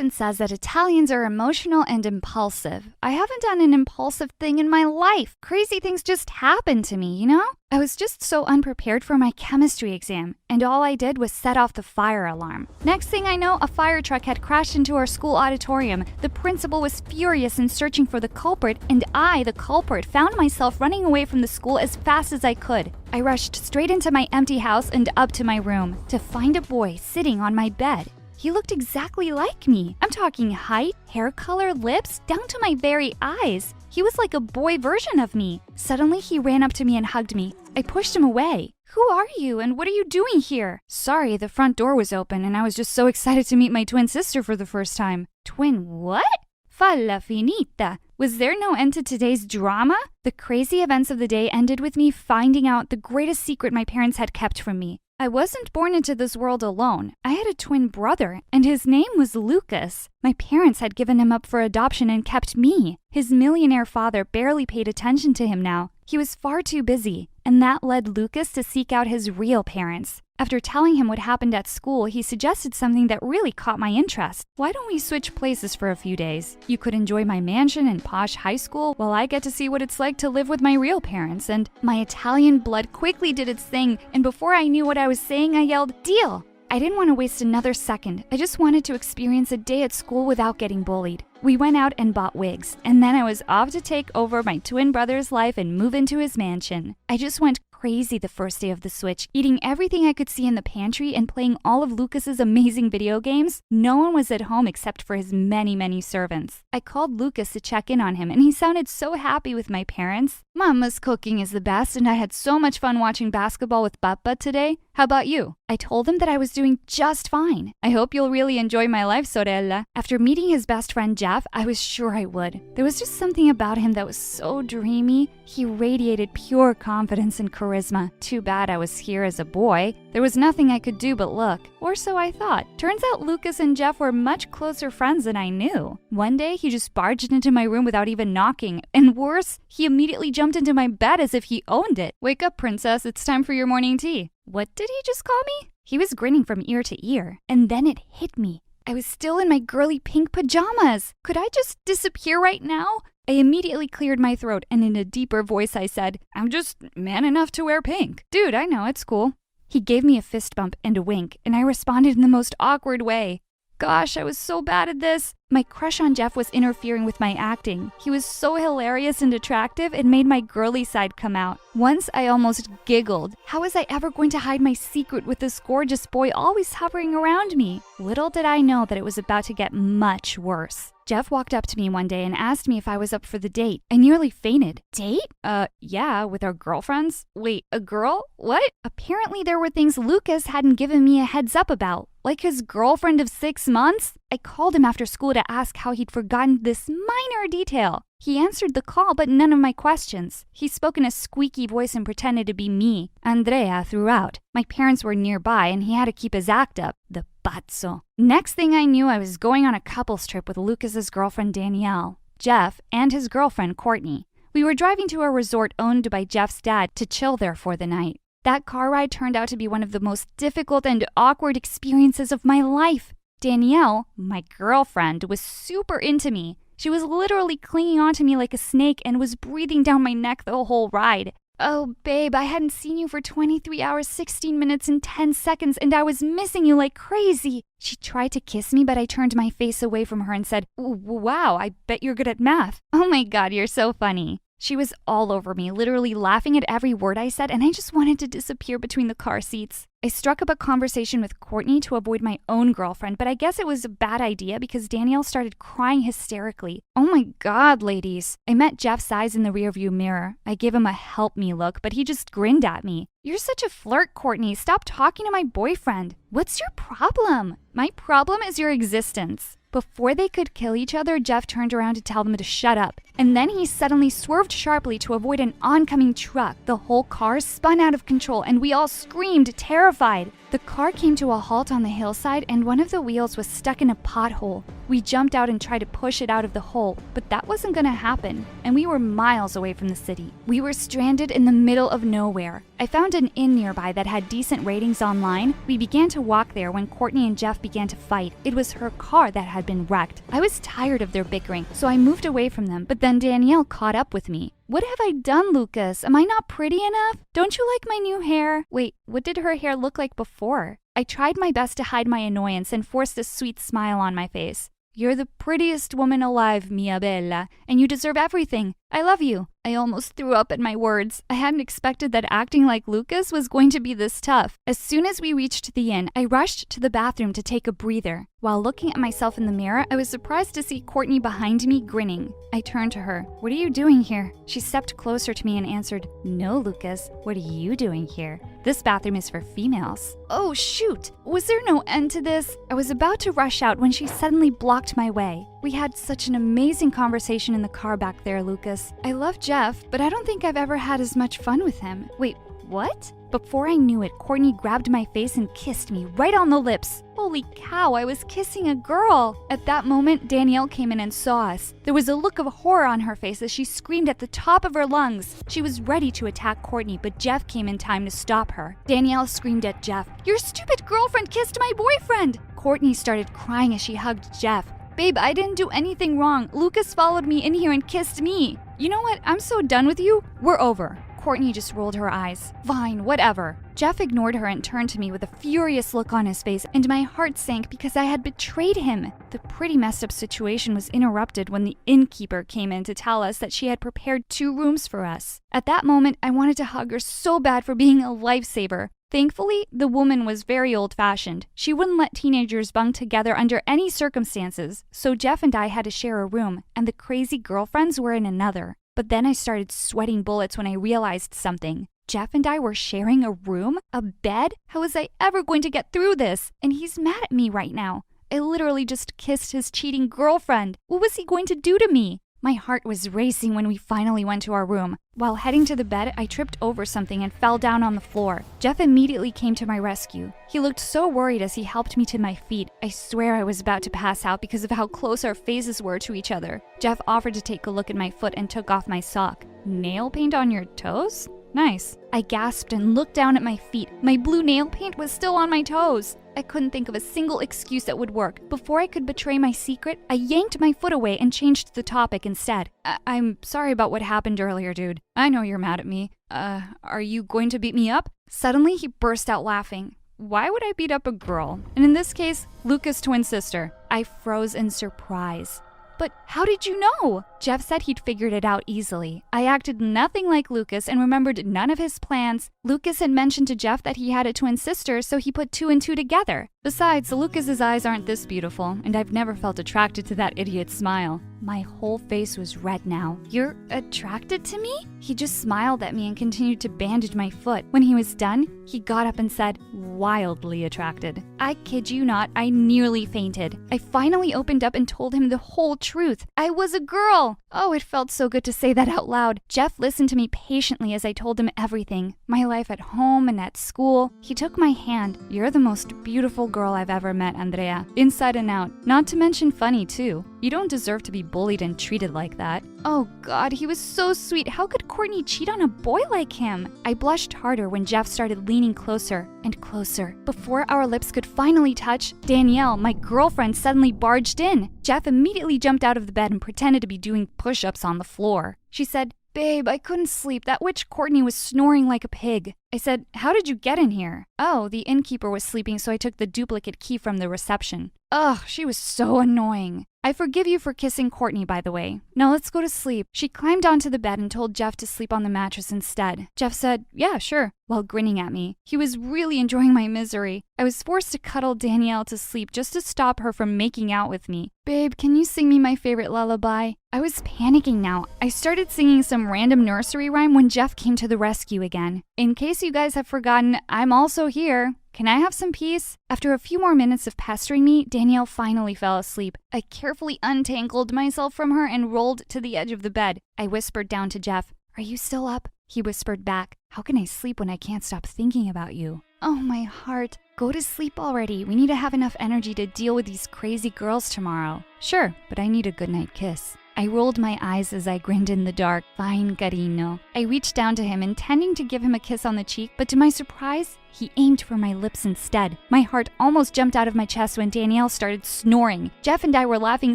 often says that Italians are emotional and impulsive. I haven't done an impulsive thing in my life. Crazy things just happen to me, you know? I was just so unprepared for my chemistry exam, and all I did was set off the fire alarm. Next thing I know, a fire truck had crashed into our school auditorium. The principal was furious and searching for the culprit, and I, the culprit, found myself running away from the school as fast as I could. I rushed straight into my empty house and up to my room to find a boy sitting on my bed. He looked exactly like me. I'm talking height, hair color, lips, down to my very eyes. He was like a boy version of me. Suddenly, he ran up to me and hugged me. I pushed him away. Who are you and what are you doing here? Sorry, the front door was open and I was just so excited to meet my twin sister for the first time. Twin what? Falla finita. Was there no end to today's drama? The crazy events of the day ended with me finding out the greatest secret my parents had kept from me. I wasn't born into this world alone. I had a twin brother, and his name was Lucas. My parents had given him up for adoption and kept me. His millionaire father barely paid attention to him now. He was far too busy, and that led Lucas to seek out his real parents. After telling him what happened at school, he suggested something that really caught my interest. Why don't we switch places for a few days? You could enjoy my mansion and posh high school while I get to see what it's like to live with my real parents. And my Italian blood quickly did its thing, and before I knew what I was saying, I yelled, "Deal!" I didn't want to waste another second. I just wanted to experience a day at school without getting bullied. We went out and bought wigs, and then I was off to take over my twin brother's life and move into his mansion. I just went crazy the first day of the switch, eating everything I could see in the pantry and playing all of Lucas's amazing video games. No one was at home except for his many servants. I called Lucas to check in on him, and he sounded so happy with my parents. Mama's cooking is the best, and I had so much fun watching basketball with Papa today. How about you? I told him that I was doing just fine. I hope you'll really enjoy my life, sorella. After meeting his best friend Jeff, I was sure I would. There was just something about him that was so dreamy. He radiated pure confidence and charisma. Too bad I was here as a boy. There was nothing I could do but look. Or so I thought. Turns out Lucas and Jeff were much closer friends than I knew. One day, he just barged into my room without even knocking. And worse, he immediately jumped into my bed as if he owned it. Wake up, princess. It's time for your morning tea. What did he just call me? He was grinning from ear to ear. And then it hit me. I was still in my girly pink pajamas. Could I just disappear right now? I immediately cleared my throat, and in a deeper voice I said, "I'm just man enough to wear pink." Dude, I know, it's cool. He gave me a fist bump and a wink, and I responded in the most awkward way. Gosh, I was so bad at this. My crush on Jeff was interfering with my acting. He was so hilarious and attractive, it made my girly side come out. Once I almost giggled. How was I ever going to hide my secret with this gorgeous boy always hovering around me? Little did I know that it was about to get much worse. Jeff walked up to me one day and asked me if I was up for the date. I nearly fainted. Date? Yeah, with our girlfriends. Wait, a girl? What? Apparently there were things Lucas hadn't given me a heads up about. Like his girlfriend of 6 months? I called him after school to ask how he'd forgotten this minor detail. He answered the call, but none of my questions. He spoke in a squeaky voice and pretended to be me, Andrea, throughout. My parents were nearby, and he had to keep his act up. The pazzo. Next thing I knew, I was going on a couples trip with Lucas's girlfriend Danielle, Jeff, and his girlfriend Courtney. We were driving to a resort owned by Jeff's dad to chill there for the night. That car ride turned out to be one of the most difficult and awkward experiences of my life. Danielle, my girlfriend, was super into me. She was literally clinging onto me like a snake and was breathing down my neck the whole ride. Oh, babe, I hadn't seen you for 23 hours, 16 minutes, and 10 seconds, and I was missing you like crazy. She tried to kiss me, but I turned my face away from her and said, "Wow, I bet you're good at math." Oh my God, you're so funny. She was all over me, literally laughing at every word I said, and I just wanted to disappear between the car seats. I struck up a conversation with Courtney to avoid my own girlfriend, but I guess it was a bad idea because Danielle started crying hysterically. Oh my God, ladies. I met Jeff's eyes in the rearview mirror. I gave him a help me look, but he just grinned at me. "You're such a flirt, Courtney. Stop talking to my boyfriend." What's your problem? My problem is your existence. Before they could kill each other, Jeff turned around to tell them to shut up. And then he suddenly swerved sharply to avoid an oncoming truck. The whole car spun out of control and we all screamed, terrified. The car came to a halt on the hillside and one of the wheels was stuck in a pothole. We jumped out and tried to push it out of the hole, but that wasn't gonna happen, and we were miles away from the city. We were stranded in the middle of nowhere. I found an inn nearby that had decent ratings online. We began to walk there when Courtney and Jeff began to fight. It was her car that had been wrecked. I was tired of their bickering, so I moved away from them, but then Danielle caught up with me. What have I done, Lucas? Am I not pretty enough? Don't you like my new hair? Wait, what did her hair look like before? I tried my best to hide my annoyance and forced a sweet smile on my face. You're the prettiest woman alive, mia bella, and you deserve everything. I love you. I almost threw up at my words. I hadn't expected that acting like Lucas was going to be this tough. As soon as we reached the inn, I rushed to the bathroom to take a breather. While looking at myself in the mirror, I was surprised to see Courtney behind me grinning. I turned to her. What are you doing here? She stepped closer to me and answered, No, Lucas. What are you doing here? This bathroom is for females. Oh, shoot. Was there no end to this? I was about to rush out when she suddenly blocked my way. We had such an amazing conversation in the car back there, Lucas. I love Jeff, but I don't think I've ever had as much fun with him. Wait, what? Before I knew it, Courtney grabbed my face and kissed me right on the lips. Holy cow, I was kissing a girl. At that moment, Danielle came in and saw us. There was a look of horror on her face as she screamed at the top of her lungs. She was ready to attack Courtney, but Jeff came in time to stop her. Danielle screamed at Jeff, Your stupid girlfriend kissed my boyfriend! Courtney started crying as she hugged Jeff. Babe, I didn't do anything wrong. Lucas followed me in here and kissed me. You know what? I'm so done with you. We're over. Courtney just rolled her eyes. Fine, whatever. Jeff ignored her and turned to me with a furious look on his face, and my heart sank because I had betrayed him. The pretty messed up situation was interrupted when the innkeeper came in to tell us that she had prepared 2 rooms for us. At that moment, I wanted to hug her so bad for being a lifesaver. Thankfully, the woman was very old-fashioned. She wouldn't let teenagers bunk together under any circumstances, so Jeff and I had to share a room, and the crazy girlfriends were in another. But then I started sweating bullets when I realized something. Jeff and I were sharing a room? A bed? How was I ever going to get through this? And he's mad at me right now. I literally just kissed his cheating girlfriend. What was he going to do to me? My heart was racing when we finally went to our room. While heading to the bed, I tripped over something and fell down on the floor. Jeff immediately came to my rescue. He looked so worried as he helped me to my feet. I swear I was about to pass out because of how close our faces were to each other. Jeff offered to take a look at my foot and took off my sock. Nail paint on your toes? Nice. I gasped and looked down at my feet. My blue nail paint was still on my toes. I couldn't think of a single excuse that would work. Before I could betray my secret, I yanked my foot away and changed the topic instead. I'm sorry about what happened earlier, dude. I know you're mad at me. Are you going to beat me up? Suddenly, he burst out laughing. Why would I beat up a girl? And in this case, Luca's twin sister. I froze in surprise. But how did you know? Jeff said he'd figured it out easily. I acted nothing like Lucas and remembered none of his plans. Lucas had mentioned to Jeff that he had a twin sister, so he put 2 and 2 together. Besides, Lucas's eyes aren't this beautiful, and I've never felt attracted to that idiot's smile. My whole face was red now. You're attracted to me? He just smiled at me and continued to bandage my foot. When he was done, he got up and said, wildly attracted. I kid you not, I nearly fainted. I finally opened up and told him the whole truth. I was a girl. Oh, it felt so good to say that out loud. Jeff listened to me patiently as I told him everything. My life at home and at school. He took my hand. You're the most beautiful girl I've ever met, Andrea. Inside and out. Not to mention funny, too. You don't deserve to be bullied and treated like that. Oh God, he was so sweet. How could Courtney cheat on a boy like him? I blushed harder when Jeff started leaning closer and closer. Before our lips could finally touch, Danielle, my girlfriend, suddenly barged in. Jeff immediately jumped out of the bed and pretended to be doing push-ups on the floor. She said, Babe, I couldn't sleep. That witch Courtney was snoring like a pig. I said, How did you get in here? Oh, the innkeeper was sleeping, so I took the duplicate key from the reception. Ugh, she was so annoying. I forgive you for kissing Courtney, by the way. Now let's go to sleep. She climbed onto the bed and told Jeff to sleep on the mattress instead. Jeff said, Yeah, sure, while grinning at me. He was really enjoying my misery. I was forced to cuddle Danielle to sleep just to stop her from making out with me. Babe, can you sing me my favorite lullaby? I was panicking now. I started singing some random nursery rhyme when Jeff came to the rescue again. In case you guys have forgotten, I'm also here. Can I have some peace? After a few more minutes of pestering me, Danielle finally fell asleep. I carefully untangled myself from her and rolled to the edge of the bed. I whispered down to Jeff, Are you still up? He whispered back, How can I sleep when I can't stop thinking about you? Oh, my heart. Go to sleep already. We need to have enough energy to deal with these crazy girls tomorrow. Sure, but I need a goodnight kiss. I rolled my eyes as I grinned in the dark. Fine, carino. I reached down to him, intending to give him a kiss on the cheek, but to my surprise, he aimed for my lips instead. My heart almost jumped out of my chest when Danielle started snoring. Jeff and I were laughing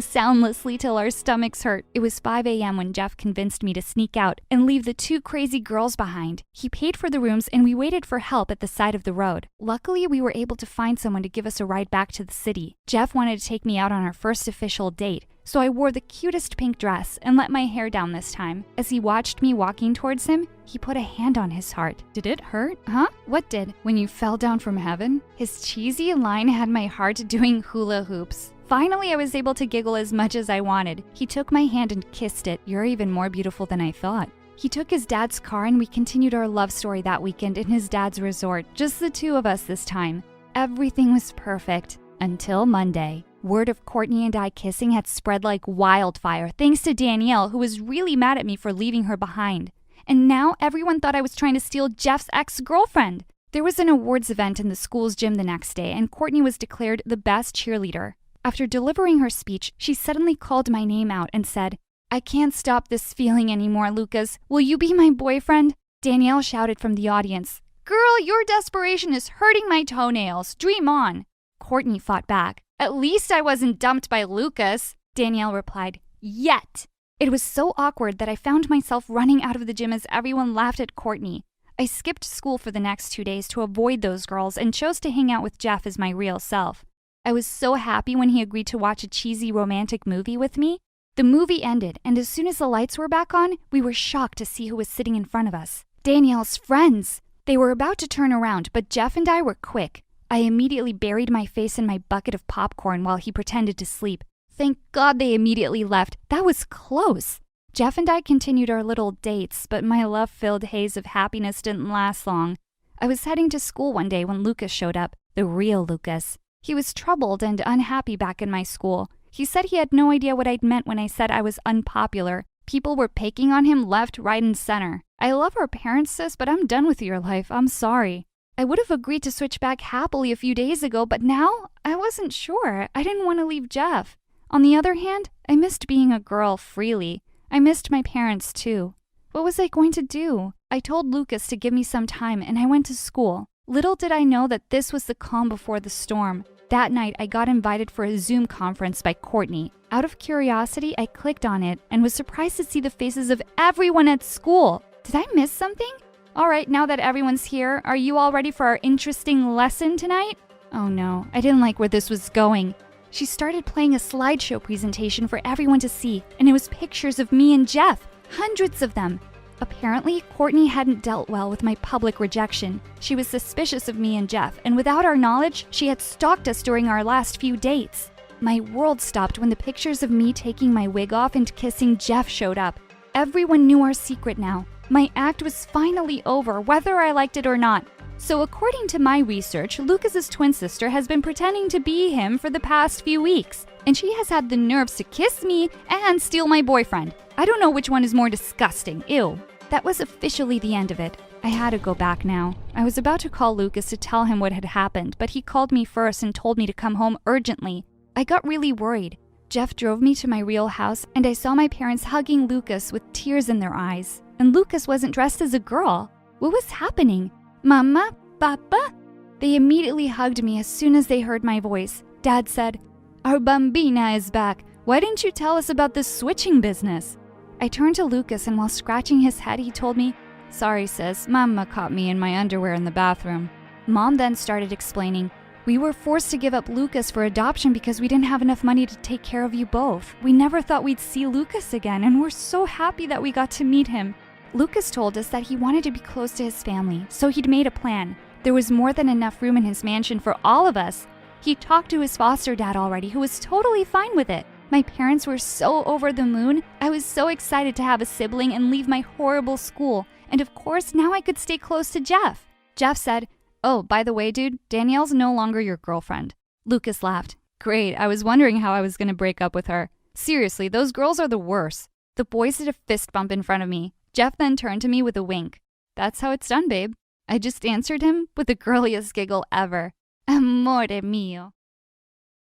soundlessly till our stomachs hurt. It was 5 a.m. when Jeff convinced me to sneak out and leave the two crazy girls behind. He paid for the rooms and we waited for help at the side of the road. Luckily, we were able to find someone to give us a ride back to the city. Jeff wanted to take me out on our first official date, so I wore the cutest pink dress and let my hair down this time. As he watched me walking towards him, he put a hand on his heart. Did it hurt? Huh? What did? When you fell down from heaven? His cheesy line had my heart doing hula hoops. Finally, I was able to giggle as much as I wanted. He took my hand and kissed it. You're even more beautiful than I thought. He took his dad's car and we continued our love story that weekend in his dad's resort. Just the two of us this time. Everything was perfect until Monday. Word of Courtney and I kissing had spread like wildfire thanks to Danielle, who was really mad at me for leaving her behind. And now everyone thought I was trying to steal Jeff's ex-girlfriend. There was an awards event in the school's gym the next day, and Courtney was declared the best cheerleader. After delivering her speech, she suddenly called my name out and said, "I can't stop this feeling anymore, Lucas. Will you be my boyfriend?" Danielle shouted from the audience, "Girl, your desperation is hurting my toenails. Dream on." Courtney fought back. "At least I wasn't dumped by Lucas." Danielle replied, "Yet." It was so awkward that I found myself running out of the gym as everyone laughed at Courtney. I skipped school for the next 2 days to avoid those girls and chose to hang out with Jeff as my real self. I was so happy when he agreed to watch a cheesy romantic movie with me. The movie ended, and as soon as the lights were back on, we were shocked to see who was sitting in front of us. Danielle's friends! They were about to turn around, but Jeff and I were quick. I immediately buried my face in my bucket of popcorn while he pretended to sleep. Thank God they immediately left. That was close. Jeff and I continued our little dates, but my love-filled haze of happiness didn't last long. I was heading to school one day when Lucas showed up, the real Lucas. He was troubled and unhappy back in my school. He said he had no idea what I'd meant when I said I was unpopular. People were picking on him left, right, and center. I love our parents, sis, but I'm done with your life. I'm sorry. I would have agreed to switch back happily a few days ago, but now I wasn't sure. I didn't want to leave Jeff. On the other hand, I missed being a girl freely. I missed my parents too. What was I going to do? I told Lucas to give me some time and I went to school. Little did I know that this was the calm before the storm. That night, I got invited for a Zoom conference by Courtney. Out of curiosity, I clicked on it and was surprised to see the faces of everyone at school. Did I miss something? All right, now that everyone's here, are you all ready for our interesting lesson tonight? Oh no, I didn't like where this was going. She started playing a slideshow presentation for everyone to see, and it was pictures of me and Jeff, hundreds of them. Apparently, Courtney hadn't dealt well with my public rejection. She was suspicious of me and Jeff, and without our knowledge, she had stalked us during our last few dates. My world stopped when the pictures of me taking my wig off and kissing Jeff showed up. Everyone knew our secret now. My act was finally over, whether I liked it or not. So according to my research, Lucas's twin sister has been pretending to be him for the past few weeks, and she has had the nerves to kiss me and steal my boyfriend. I don't know which one is more disgusting. Ew. That was officially the end of it. I had to go back now. I was about to call Lucas to tell him what had happened, but he called me first and told me to come home urgently. I got really worried. Jeff drove me to my real house, and I saw my parents hugging Lucas with tears in their eyes. And Lucas wasn't dressed as a girl. What was happening? Mama? Papa? They immediately hugged me as soon as they heard my voice. Dad said, "Our bambina is back. Why didn't you tell us about this switching business?" I turned to Lucas, and while scratching his head, he told me, "Sorry, sis. Mama caught me in my underwear in the bathroom." Mom then started explaining, "We were forced to give up Lucas for adoption because we didn't have enough money to take care of you both. We never thought we'd see Lucas again, and we're so happy that we got to meet him." Lucas told us that he wanted to be close to his family, so he'd made a plan. There was more than enough room in his mansion for all of us. He talked to his foster dad already, who was totally fine with it. My parents were so over the moon. I was so excited to have a sibling and leave my horrible school. And of course, now I could stay close to Jeff. Jeff said, "Oh, by the way, dude, Danielle's no longer your girlfriend." Lucas laughed. "Great, I was wondering how I was going to break up with her. Seriously, those girls are the worst." The boys did a fist bump in front of me. Jeff then turned to me with a wink. "That's how it's done, babe." I just answered him with the girliest giggle ever. Amore mio.